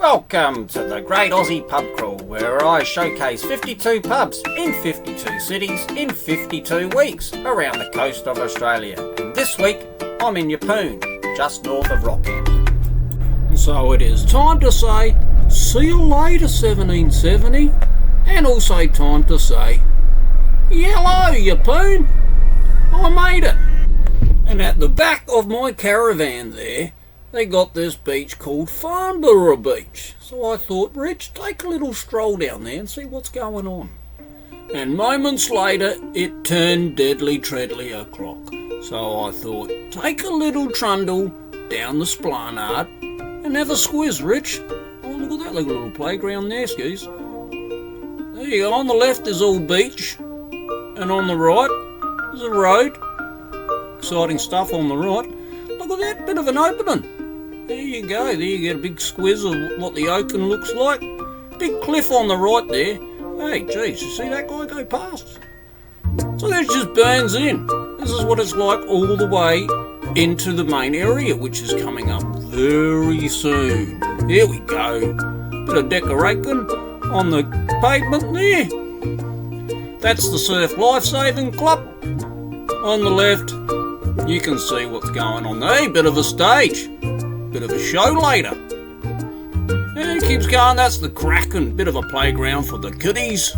Welcome to the Great Aussie Pub Crawl, where I showcase 52 pubs in 52 cities in 52 weeks around the coast of Australia. And this week, I'm in Yeppoon, just north of Rockhampton. So it is time to say, see you later 1770, and also time to say, hello Yeppoon, I made it. And at the back of my caravan there, they got this beach called Farnborough Beach. So I thought, Rich, take a little stroll down there and see what's going on. And moments later, it turned deadly treadly o'clock. So I thought, take a little trundle down the Splanard and have a squiz, Rich. Oh, look at that little playground there, skis. There you go, on the left is all beach, and on the right is a road. Exciting stuff on the right. Look at that, bit of an opening. There you go, there you get a big squiz of what the ocean looks like. Big cliff on the right there. Hey, geez, you see that guy go past? So that just burns in. This is what it's like all the way into the main area, which is coming up very soon. Here we go. Bit of decorating on the pavement there. That's the Surf Lifesaving Club. On the left, you can see what's going on there. Bit of a stage. Bit of a show later. And it keeps going. That's the Kraken. Bit of a playground for the kiddies.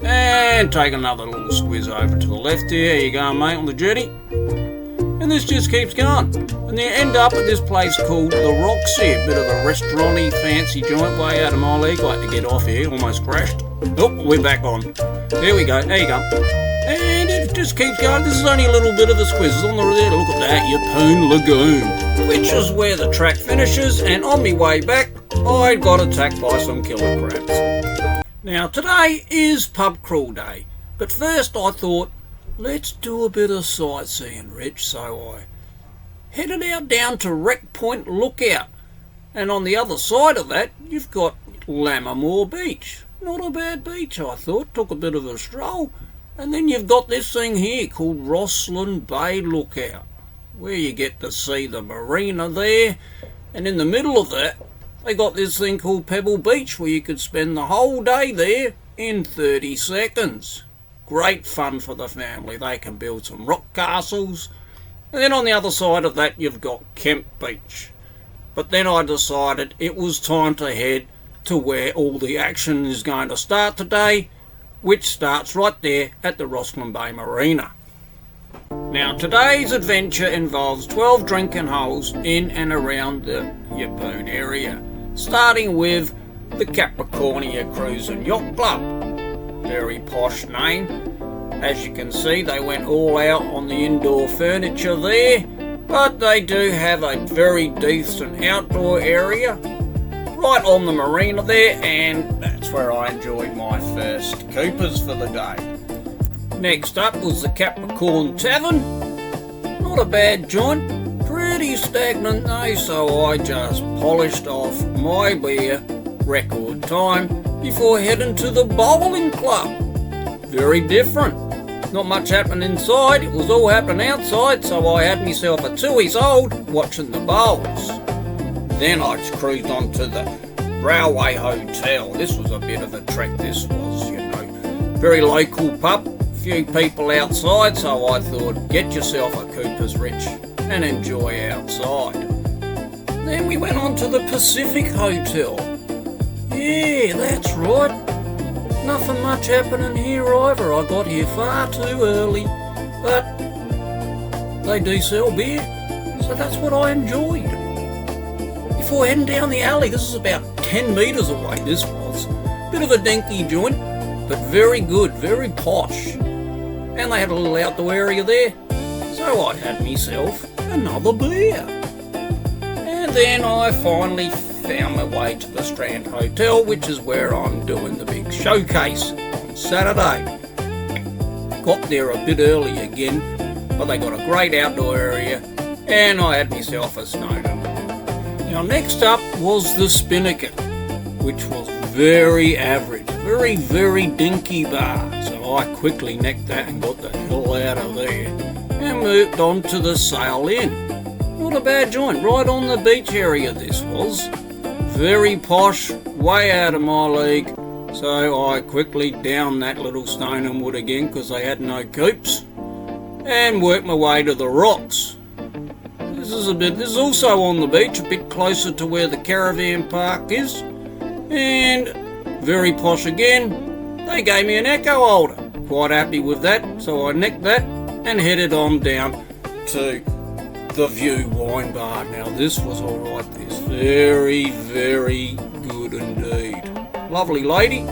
And take another little squiz over to the left here. Here you go, mate, on the jetty. And this just keeps going. And you end up at this place called The Rocks here. Bit of a restaurant-y, fancy joint way out of my leg. I had to get off here. Almost crashed. Oh, we're back on. There we go. There you go. And it just keeps going. This is only a little bit of a squiz. It's on the there. Look at that, Yeppoon Lagoon, which is where the track finishes. And on my way back, I got attacked by some killer crabs. Now today is pub crawl day, but first I thought, let's do a bit of sightseeing, Rich. So I headed out down to Wreck Point Lookout, and on the other side of that, you've got Lammermoor Beach. Not a bad beach, I thought. Took a bit of a stroll. And then you've got this thing here called Roslyn Bay Lookout, where you get to see the marina there. And in the middle of that, they got this thing called Pebble Beach, where you could spend the whole day there in 30 seconds. Great fun for the family. They can build some rock castles. And then on the other side of that, you've got Kemp Beach. But then I decided it was time to head to where all the action is going to start today, which starts right there at the Roslyn Bay Marina. Now today's adventure involves 12 drinking holes in and around the Yeppoon area, starting with the Capricornia Cruise and Yacht Club. Very posh name. As you can see, they went all out on the indoor furniture there, but they do have a very decent outdoor area right on the marina there, and that's where I enjoyed my first Coopers for the day. Next up was the Capricorn Tavern. Not a bad joint, pretty stagnant though, so I just polished off my beer record time before heading to the Bowling Club. Very different. Not much happening inside, it was all happening outside, so I had myself a 2 years old watching the bowls. Then I just cruised on to the Railway Hotel. This was a bit of a trek, this was, very local pub, few people outside, so I thought, get yourself a Cooper's, Rich, and enjoy outside. Then we went on to the Pacific Hotel. Yeah, that's right. Nothing much happening here either. I got here far too early, but they do sell beer, so that's what I enjoyed. Before heading down the alley, this is about 10 metres away, this was. Bit of a dinky joint, but very good, very posh. And they had a little outdoor area there, so I had myself another beer. And then I finally found my way to the Strand Hotel, which is where I'm doing the big showcase on Saturday. Got there a bit early again, but they got a great outdoor area, and I had myself a snowden. Now next up was the Spinnaker, which was very average, very, very dinky bar, so I quickly necked that and got the hell out of there, and moved on to the Sail Inn. Not Not a bad joint, right on the beach area this was. Very posh, way out of my league. So I quickly downed that little stone and wood again because they had no coops, and worked my way to the rocks. This is also on the beach, a bit closer to where the caravan park is, and very posh again. They gave me an echo holder. Quite happy with that, so I nicked that and headed on down to the View Wine Bar. Now this was alright, this. Very, very good indeed. Lovely lady.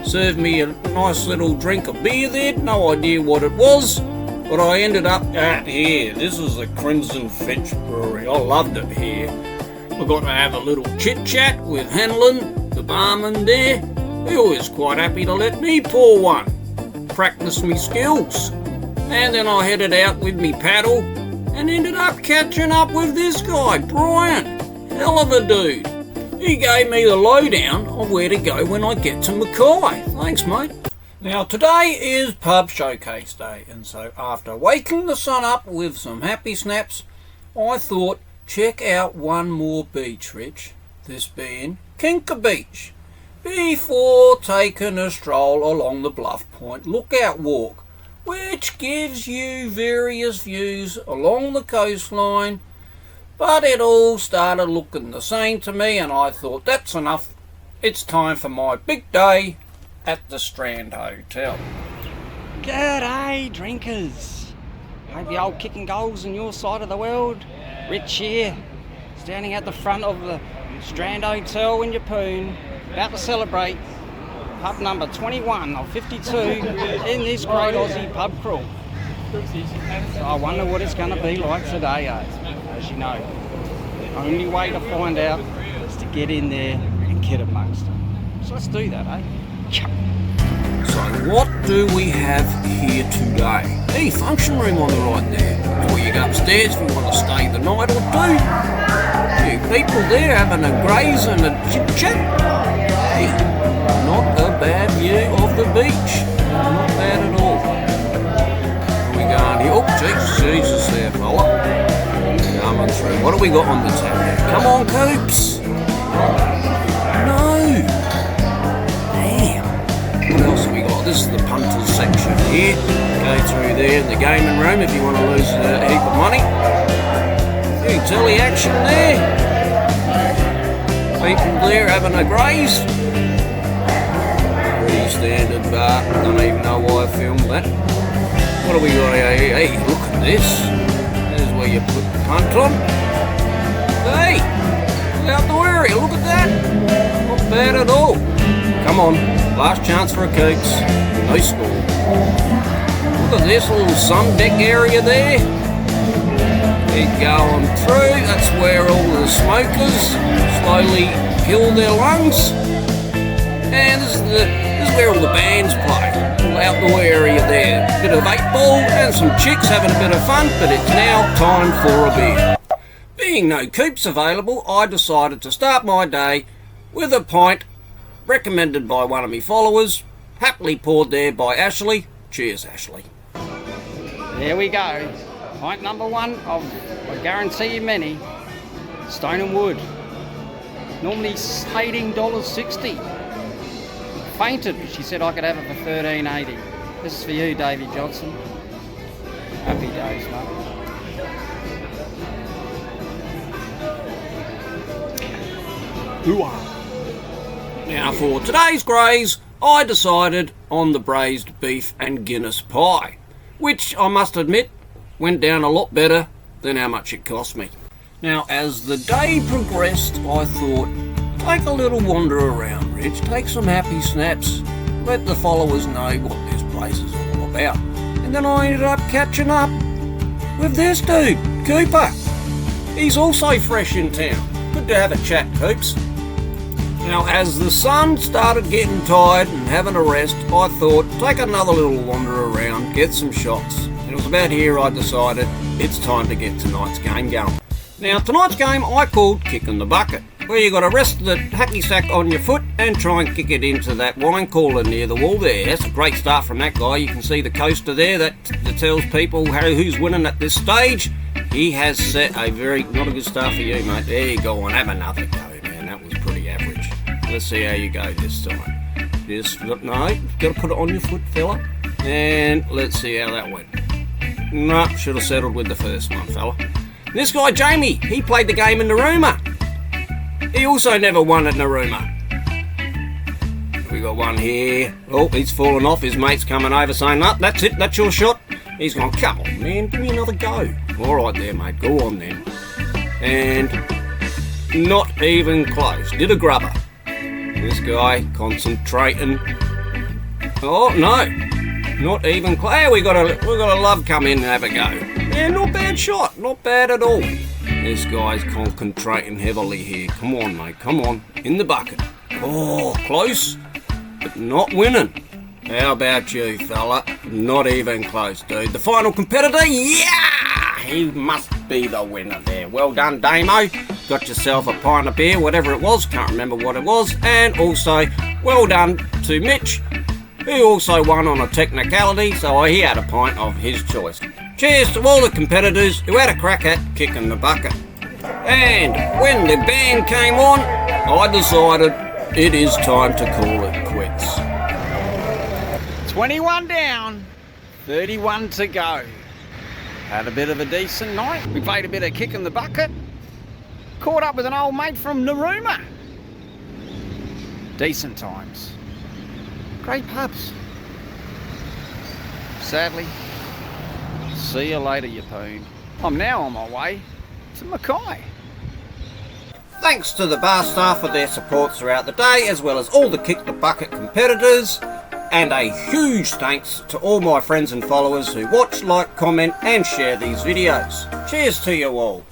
Served me a nice little drink of beer there, no idea what it was, but I ended up at here. This is the Crimson Finch Brewery. I loved it here. I got to have a little chit chat with Hanlon, the barman there. He was quite happy to let me pour one. Practice me skills. And then I headed out with me paddle and ended up catching up with this guy, Brian. Hell of a dude. He gave me the lowdown of where to go when I get to Mackay. Thanks, mate. Now, today is Pub Showcase Day, and so after waking the sun up with some happy snaps, I thought, check out one more beach, Rich, this being Kinka Beach, before taking a stroll along the Bluff Point Lookout Walk, which gives you various views along the coastline. But it all started looking the same to me, and I thought, that's enough. It's time for my big day at the Strand Hotel. G'day, drinkers. Hope you're all kicking goals in your side of the world. Rich here, standing at the front of the Strand Hotel in Yeppoon, about to celebrate pub number 21 of 52 in this great Aussie pub crawl. So I wonder what it's going to be like today, as you know. The only way to find out is to get in there and get amongst them. So let's do that, eh? So what do we have here today? Hey, function room on the right there. Before you go upstairs if you want to stay the night or two. Few people there having a graze and a chit-chat. Hey, not a bad view of the beach. Not bad at all. We going here. Oh, Jesus there, fella. Coming through. What have we got on the tap there? Come on, Coops. No. Damn. What else have we got? This is the punters section here. Go through there in the gaming room if you want to lose a heap of money. Few telly action there. People there having a graze. Pretty standard bar. Don't even know why I filmed that. What have we got here? Hey, look at this. There's where you put the punt on. Hey, out the area, look at that. Not bad at all. Come on, last chance for a Cooks. No score. Look at this little sun deck area there. Keep going through. That's where all the smokers slowly kill their lungs. And this is where all the bands play. All outdoor area there. Bit of 8-ball and some chicks having a bit of fun, but it's now time for a beer. Being no coops available, I decided to start my day with a pint recommended by one of my followers, happily poured there by Ashley. Cheers, Ashley. There we go. Pint number one of, I guarantee you many, Stone and Wood. Normally $18.60. Fainted, she said I could have it for $13.80. This is for you, Davey Johnson. Happy days, mate. Now for today's graze, I decided on the braised beef and Guinness pie, which I must admit went down a lot better than how much it cost me. Now as the day progressed, I thought, take a little wander around, Rich, take some happy snaps, let the followers know what this place is all about. And then I ended up catching up with this dude, Cooper. He's also fresh in town. Good to have a chat, Coops. Now, as the sun started getting tired and having a rest, I thought, take another little wander around, get some shots. And it was about here I decided it's time to get tonight's game going. Now, tonight's game I called Kicking the Bucket, where you got to rest the hacky sack on your foot and try and kick it into that wine cooler near the wall there. That's a great start from that guy. You can see the coaster there that tells people who's winning at this stage. he has set a very, not a good start for you, mate. There you go on, have another go, man. That was pretty average. Let's see how you go this time. Just, no, you've got to put it on your foot, fella. And let's see how that went. No, should have settled with the first one, fella. This guy, Jamie, he played the game in Narooma. He also never won at Narooma. We got one here. Oh, he's fallen off. His mate's coming over saying, "Up, that's it, that's your shot." He's gone, "Come on, man, give me another go." All right there, mate, go on then. And not even close. Did a grubber. This guy concentrating. Oh no, not even close. Hey, we got a love come in and have a go. Yeah, not bad shot, not bad at all. This guy's concentrating heavily here. Come on, mate, come on, in the bucket. Oh, close, but not winning. How about you, fella? Not even close, dude. The final competitor, yeah! He must be the winner there. Well done, Damo. Got yourself a pint of beer, whatever it was. Can't remember what it was. And also, well done to Mitch, who also won on a technicality, so he had a pint of his choice. Cheers to all the competitors who had a crack at kicking the bucket. And when the band came on, I decided it is time to call it quits. 21 down, 31 to go. Had a bit of a decent night. We played a bit of kick in the bucket. Caught up with an old mate from Narooma. Decent times. Great pubs. Sadly, see you later, Yeppoon. I'm now on my way to Mackay. Thanks to the bar staff for their support throughout the day, as well as all the Kick the Bucket competitors. And a huge thanks to all my friends and followers who watch, like, comment and share these videos. Cheers to you all.